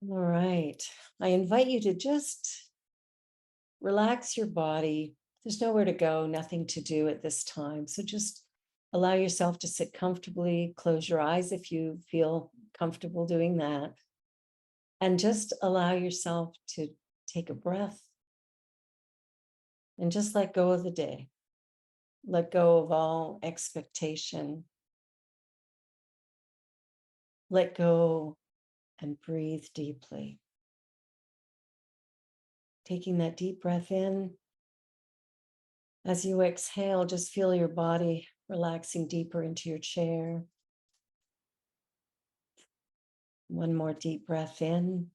All right. I invite you to just relax your body. There's nowhere to go, nothing to do at this time. So just allow yourself to sit comfortably. Close your eyes if you feel comfortable doing that. And just allow yourself to take a breath and just let go of the day. Let go of all expectation. Let go and breathe deeply. Taking that deep breath in. As you exhale, just feel your body relaxing deeper into your chair. One more deep breath in.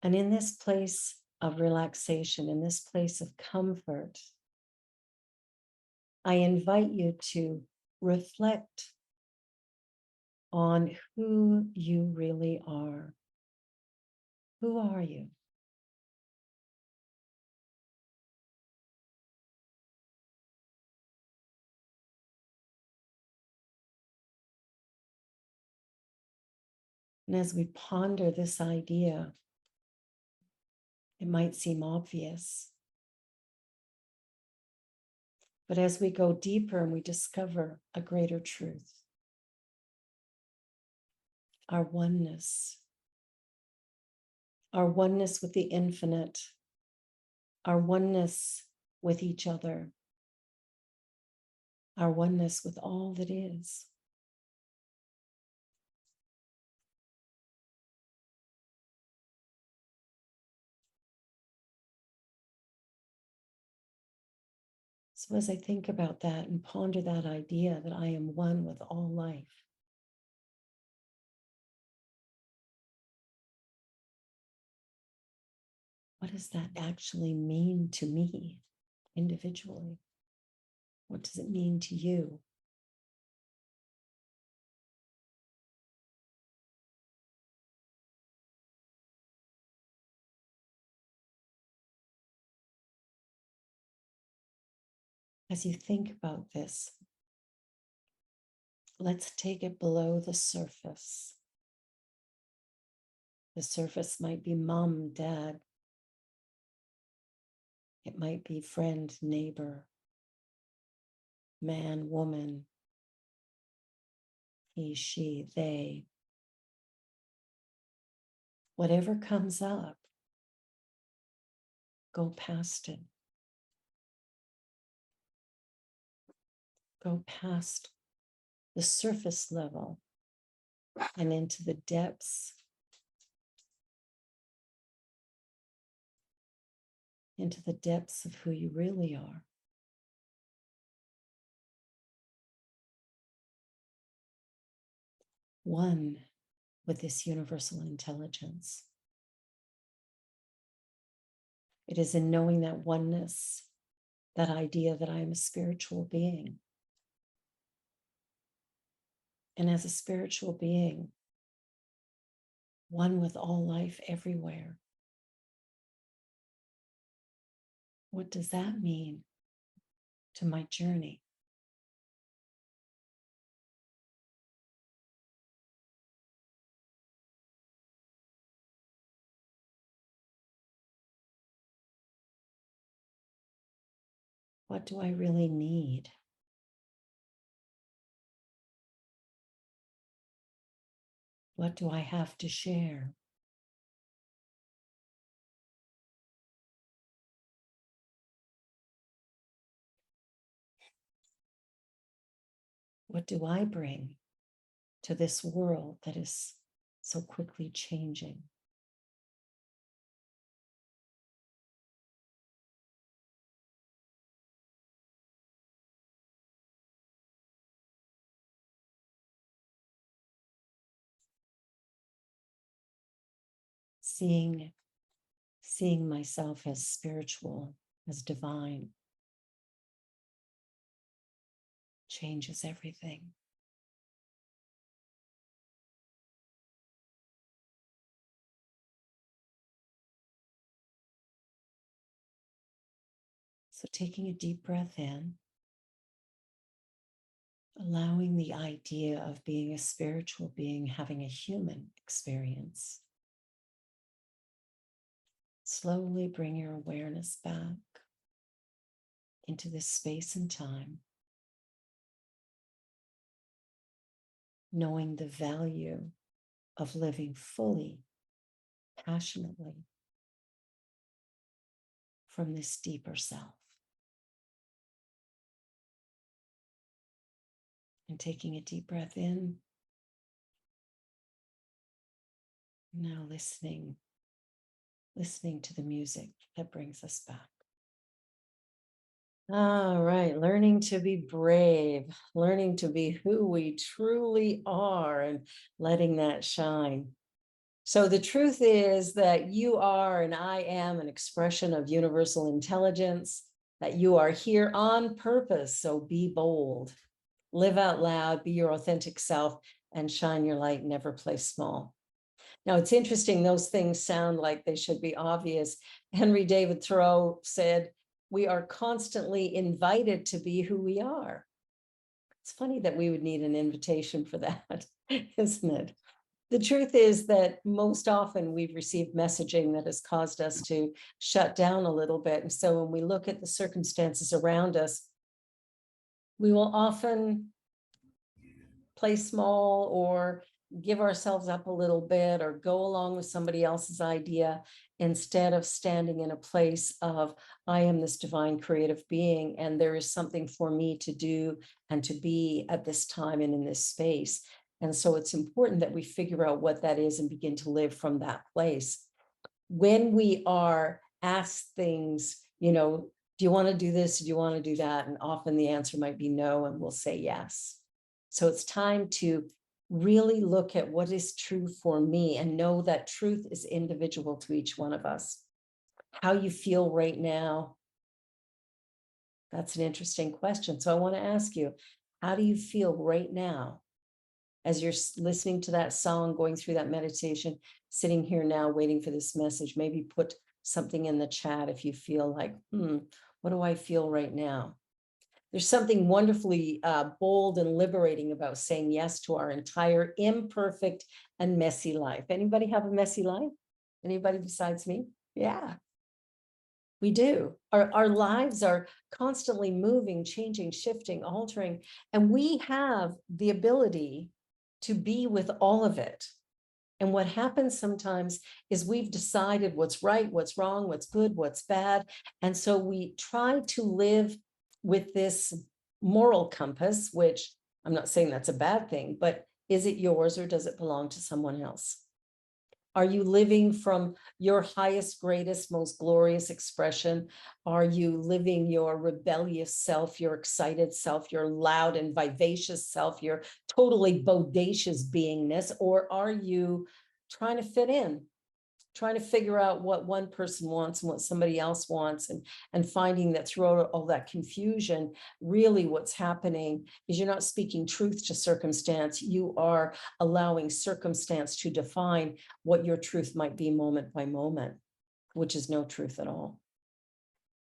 And in this place of relaxation, in this place of comfort, I invite you to reflect on who you really are. Who are you? And as we ponder this idea, it might seem obvious, but as we go deeper and we discover a greater truth, our oneness, our oneness with the infinite, our oneness with each other, our oneness with all that is. So as I think about that and ponder that idea that I am one with all life, what does that actually mean to me individually? What does it mean to you? As you think about this, let's take it below the surface. The surface might be mom, dad. It might be friend, neighbor, man, woman, he, she, they. Whatever comes up, go past it. Go past the surface level and into the depths, of who you really are. One with this universal intelligence. It is in knowing that oneness, that idea that I am a spiritual being. And as a spiritual being, one with all life everywhere. What does that mean to my journey? What do I really need? What do I have to share? What do I bring to this world that is so quickly changing? Seeing myself as spiritual, as divine, changes everything. So taking a deep breath in, allowing the idea of being a spiritual being having a human experience. Slowly bring your awareness back into this space and time, knowing the value of living fully, passionately from this deeper self. And taking a deep breath in. Now listening to the music that brings us back. All right, learning to be brave, learning to be who we truly are and letting that shine. So the truth is that you are and I am an expression of universal intelligence, that you are here on purpose. So be bold, live out loud, be your authentic self, and shine your light, never play small. Now, it's interesting, those things sound like they should be obvious. Henry David Thoreau said, we are constantly invited to be who we are. It's funny that we would need an invitation for that, isn't it? The truth is that most often we've received messaging that has caused us to shut down a little bit. And so when we look at the circumstances around us, we will often play small or give ourselves up a little bit or go along with somebody else's idea instead of standing in a place of, I am this divine creative being and there is something for me to do and to be at this time and in this space. And so it's important that we figure out what that is and begin to live from that place. When we are asked things, do you want to do this? Do you want to do that? And often the answer might be no, and we'll say yes. So it's time to really look at what is true for me and know that truth is individual to each one of us. How you feel right now, that's an interesting question. So I want to ask you, how do you feel right now as you're listening to that song, going through that meditation, sitting here now waiting for this message? Maybe put something in the chat if you feel like, what do I feel right now? There's something wonderfully bold and liberating about saying yes to our entire imperfect and messy life. Anybody have a messy life? Anybody besides me? Yeah, we do. Our lives are constantly moving, changing, shifting, altering, and we have the ability to be with all of it. And what happens sometimes is we've decided what's right, what's wrong, what's good, what's bad. And so we try to live with this moral compass, which I'm not saying that's a bad thing, but is it yours or does it belong to someone else? Are you living from your highest, greatest, most glorious expression? Are you living your rebellious self, your excited self, your loud and vivacious self, your totally bodacious beingness? Or are you trying to fit in, trying to figure out what one person wants and what somebody else wants, and finding that throughout all that confusion, really what's happening is you're not speaking truth to circumstance, you are allowing circumstance to define what your truth might be moment by moment, which is no truth at all.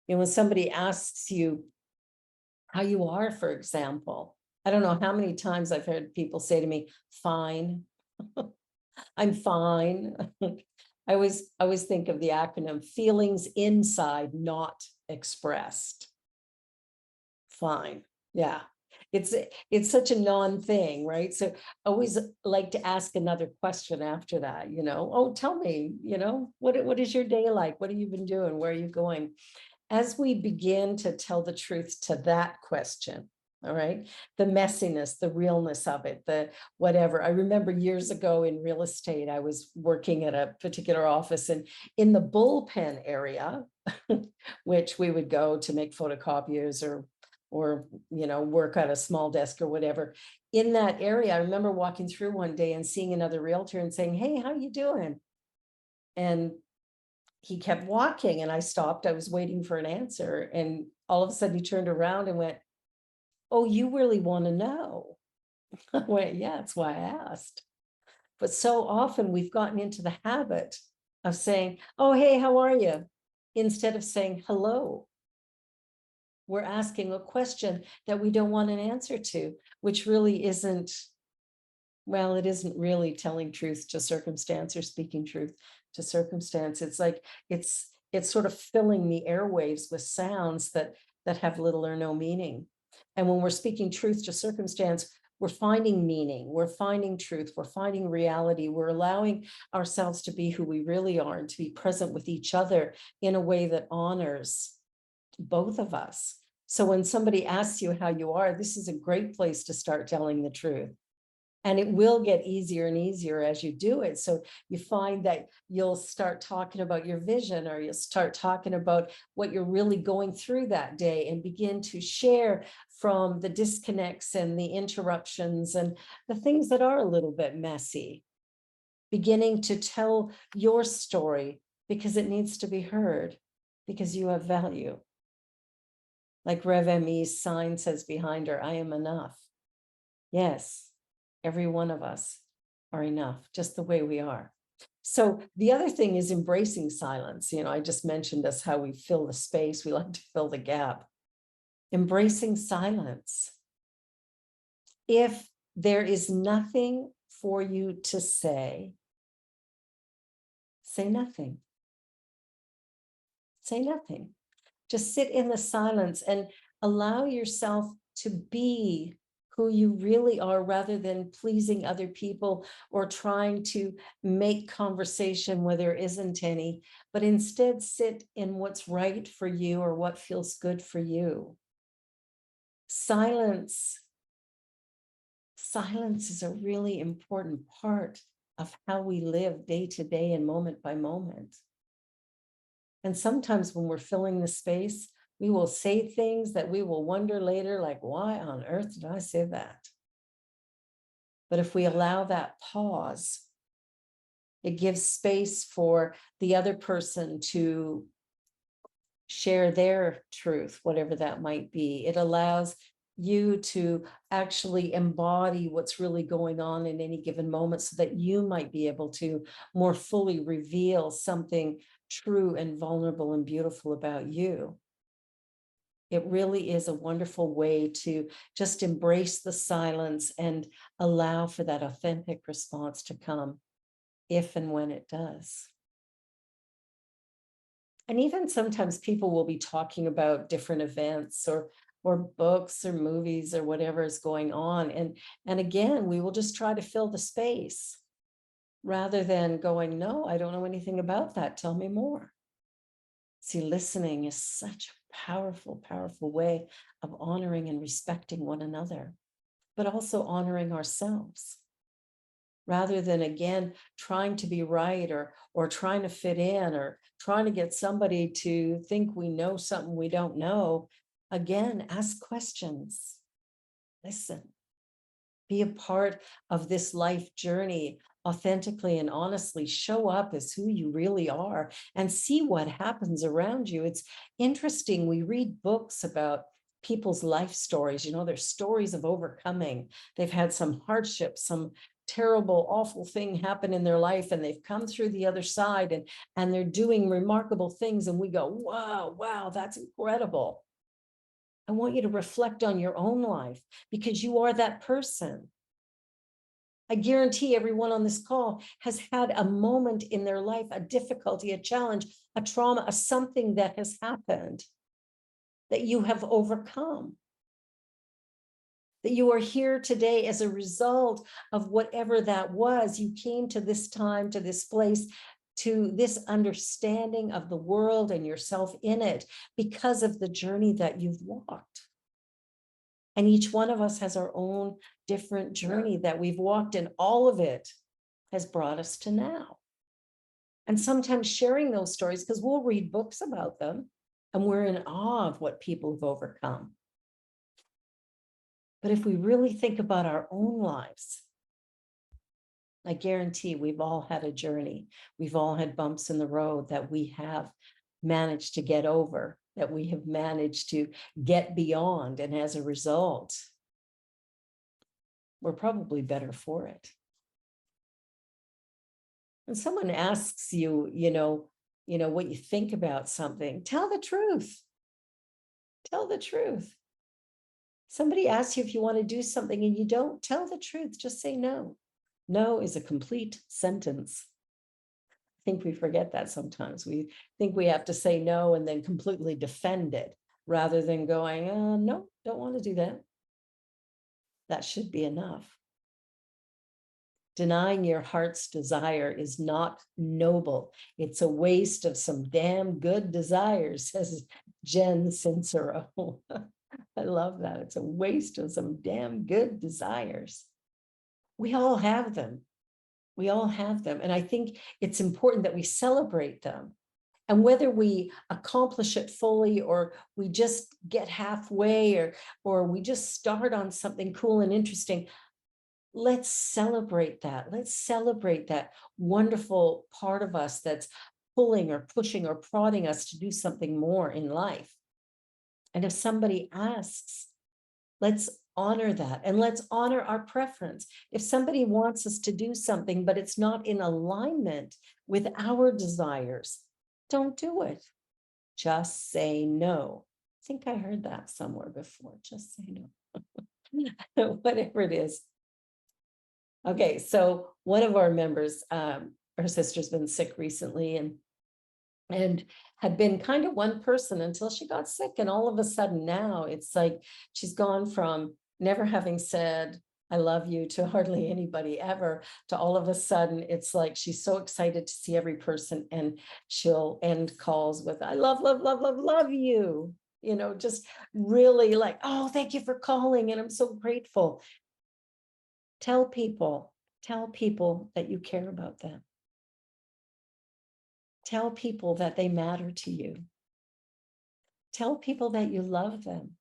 When somebody asks you how you are, for example, I don't know how many times I've heard people say to me, fine. I'm fine. I always think of the acronym feelings inside not expressed. Fine. Yeah. It's such a non-thing, right? So I always like to ask another question after that, oh, tell me, what is your day like? What have you been doing? Where are you going? As we begin to tell the truth to that question, all right, the messiness, the realness of it, the whatever. I remember years ago in real estate, I was working at a particular office, and in the bullpen area, which we would go to make photocopiers or work at a small desk or whatever. In that area, I remember walking through one day and seeing another realtor and saying, hey, how you doing? And he kept walking and I stopped. I was waiting for an answer. And all of a sudden he turned around and went, oh, you really want to know? I went, yeah, that's why I asked. But so often we've gotten into the habit of saying, oh, hey, how are you? Instead of saying hello. We're asking a question that we don't want an answer to, which really isn't, well, it isn't really telling truth to circumstance or speaking truth to circumstance. It's like it's sort of filling the airwaves with sounds that have little or no meaning. And when we're speaking truth to circumstance, we're finding meaning, we're finding truth, we're finding reality, we're allowing ourselves to be who we really are and to be present with each other in a way that honors both of us. So when somebody asks you how you are, this is a great place to start telling the truth. And it will get easier and easier as you do it. So you find that you'll start talking about your vision, or you'll start talking about what you're really going through that day, and begin to share from the disconnects and the interruptions and the things that are a little bit messy. Beginning to tell your story because it needs to be heard, because you have value. Like Rev Me's sign says behind her, I am enough. Yes, every one of us are enough, just the way we are. So the other thing is embracing silence. I just mentioned us how we fill the space, we like to fill the gap. Embracing silence. If there is nothing for you to say nothing. Say nothing. Just sit in the silence and allow yourself to be who you really are, rather than pleasing other people or trying to make conversation where there isn't any, but instead sit in what's right for you or what feels good for you. Silence is a really important part of how we live day to day and moment by moment. And sometimes when we're filling the space, we will say things that we will wonder later, like, why on earth did I say that? But if we allow that pause, it gives space for the other person to share their truth, whatever that might be. It allows you to actually embody what's really going on in any given moment, so that you might be able to more fully reveal something true and vulnerable and beautiful about you. It really is a wonderful way to just embrace the silence and allow for that authentic response to come, if and when it does. And even sometimes people will be talking about different events or books or movies or whatever is going on. And again, we will just try to fill the space rather than going, no, I don't know anything about that. Tell me more. See, listening is such a powerful, powerful way of honoring and respecting one another, but also honoring ourselves. Rather than, again, trying to be right or trying to fit in or trying to get somebody to think we know something we don't know. Again, ask questions, listen, be a part of this life journey authentically and honestly. Show up as who you really are and see what happens around you. It's interesting. We read books about people's life stories. Their stories of overcoming. They've had some hardship, some terrible, awful thing happen in their life, and they've come through the other side, and they're doing remarkable things. And we go, wow, that's incredible. I want you to reflect on your own life, because you are that person. I guarantee everyone on this call has had a moment in their life, a difficulty, a challenge, a trauma, a something that has happened that you have overcome. That you are here today as a result of whatever that was. You came to this time, to this place, to this understanding of the world and yourself in it because of the journey that you've walked. And each one of us has our own different journey that we've walked, and all of it has brought us to now. And sometimes sharing those stories, because we'll read books about them and we're in awe of what people have overcome. But if we really think about our own lives, I guarantee we've all had a journey. We've all had bumps in the road that we have managed to get over, that we have managed to get beyond. And as a result, we're probably better for it. When someone asks you, what you think about something, tell the truth. Tell the truth. Somebody asks you if you want to do something and you don't, tell the truth. Just say no. No is a complete sentence. I think we forget that sometimes. We think we have to say no and then completely defend it rather than going, no, don't want to do that. That should be enough. Denying your heart's desire is not noble. It's a waste of some damn good desires, says Jen Sincero. I love that. It's a waste of some damn good desires. We all have them. We all have them. And I think it's important that we celebrate them. And whether we accomplish it fully or we just get halfway or we just start on something cool and interesting, let's celebrate that. Let's celebrate that wonderful part of us that's pulling or pushing or prodding us to do something more in life. And if somebody asks, let's honor that and let's honor our preference. If somebody wants us to do something, but it's not in alignment with our desires, don't do it. Just say no. I think I heard that somewhere before. Just say no. Whatever it is. Okay, so one of our members, her sister's been sick recently and had been kind of one person until she got sick. And all of a sudden now it's like she's gone from never having said, I love you to hardly anybody ever, to all of a sudden it's like she's so excited to see every person and she'll end calls with, I love, love, love, love, love you. You know, just really like, oh, thank you for calling. And I'm so grateful. Tell people that you care about them. Tell people that they matter to you. Tell people that you love them.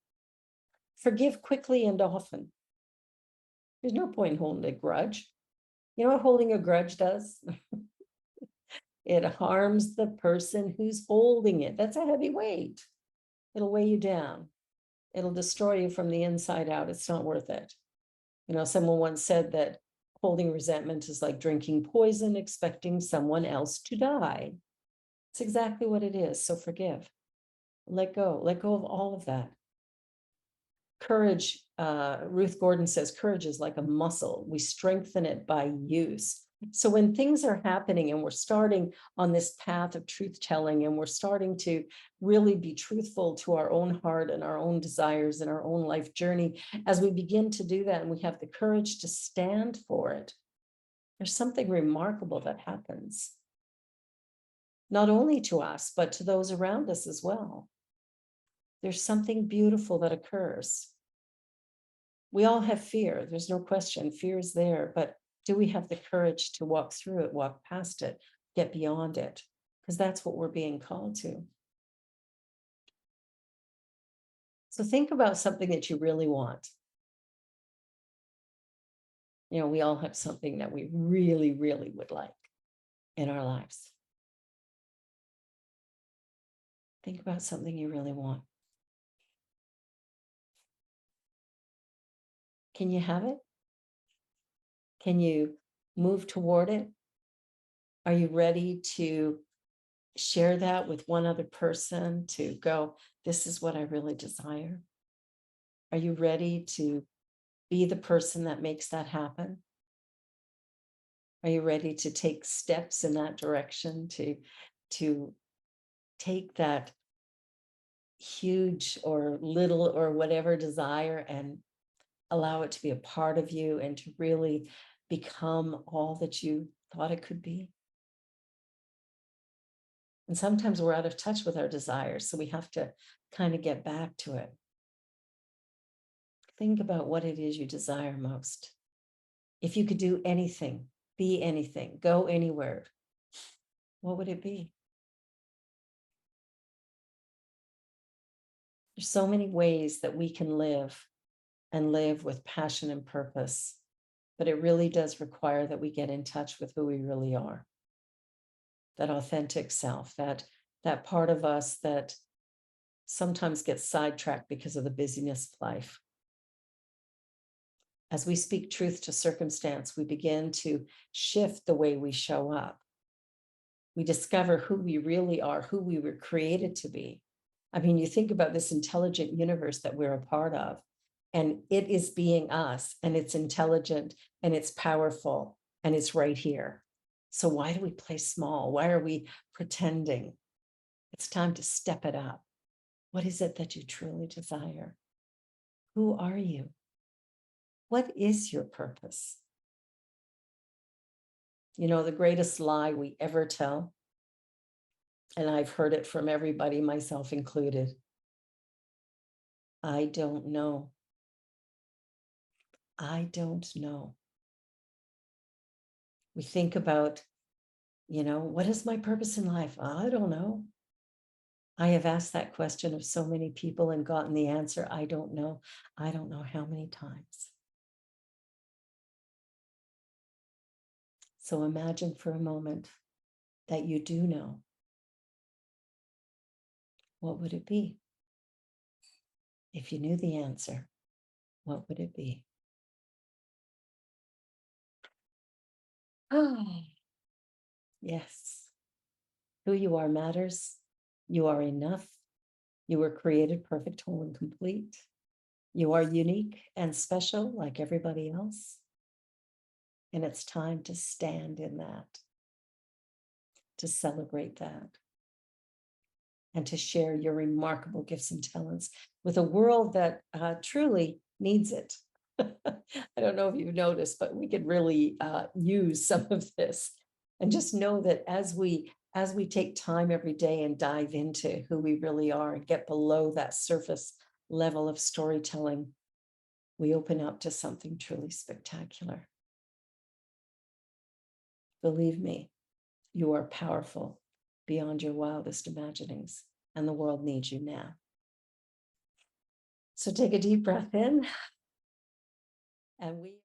Forgive quickly and often. There's no point holding a grudge. You know what holding a grudge does? It harms the person who's holding it. That's a heavy weight. It'll weigh you down. It'll destroy you from the inside out. It's not worth it. You know, someone once said that holding resentment is like drinking poison, expecting someone else to die. It's exactly what it is. So forgive. Let go of all of that. Courage, Ruth Gordon says, courage is like a muscle. We strengthen it by use. So when things are happening and we're starting on this path of truth telling and we're starting to really be truthful to our own heart and our own desires and our own life journey, as we begin to do that and we have the courage to stand for it, there's something remarkable that happens. Not only to us, but to those around us as well. There's something beautiful that occurs. We all have fear. There's no question. Fear is there, but do we have the courage to walk through it, walk past it, get beyond it? Because that's what we're being called to. So think about something that you really want. You know, we all have something that we really, really would like in our lives. Think about something you really want. Can you have it? Can you move toward it? Are you ready to share that with one other person to go, this is what I really desire? Are you ready to be the person that makes that happen? Are you ready to take steps in that direction to take that huge or little or whatever desire and allow it to be a part of you and to really become all that you thought it could be? And sometimes we're out of touch with our desires, so we have to kind of get back to it. Think about what it is you desire most. If you could do anything, be anything, go anywhere, what would it be? There's so many ways that we can live and live with passion and purpose, but it really does require that we get in touch with who we really are. That authentic self, that part of us that sometimes gets sidetracked because of the busyness of life. As we speak truth to circumstance, we begin to shift the way we show up. We discover who we really are, who we were created to be. I mean, you think about this intelligent universe that we're a part of, and it is being us, and it's intelligent, and it's powerful, and it's right here. So why do we play small? Why are we pretending? It's time to step it up. What is it that you truly desire? Who are you? What is your purpose? You know, the greatest lie we ever tell, and I've heard it from everybody, myself included, I don't know. I don't know. We think about, what is my purpose in life? I don't know. I have asked that question of so many people and gotten the answer, I don't know. I don't know how many times. So imagine for a moment that you do know. What would it be? If you knew the answer, what would it be? Oh, yes. Who you are matters. You are enough. You were created perfect, whole, and complete. You are unique and special like everybody else. And it's time to stand in that, to celebrate that, and to share your remarkable gifts and talents with a world that truly needs it. I don't know if you've noticed, but we could really use some of this. And just know that as we take time every day and dive into who we really are and get below that surface level of storytelling, we open up to something truly spectacular. Believe me, you are powerful beyond your wildest imaginings, and the world needs you now. So take a deep breath in, and we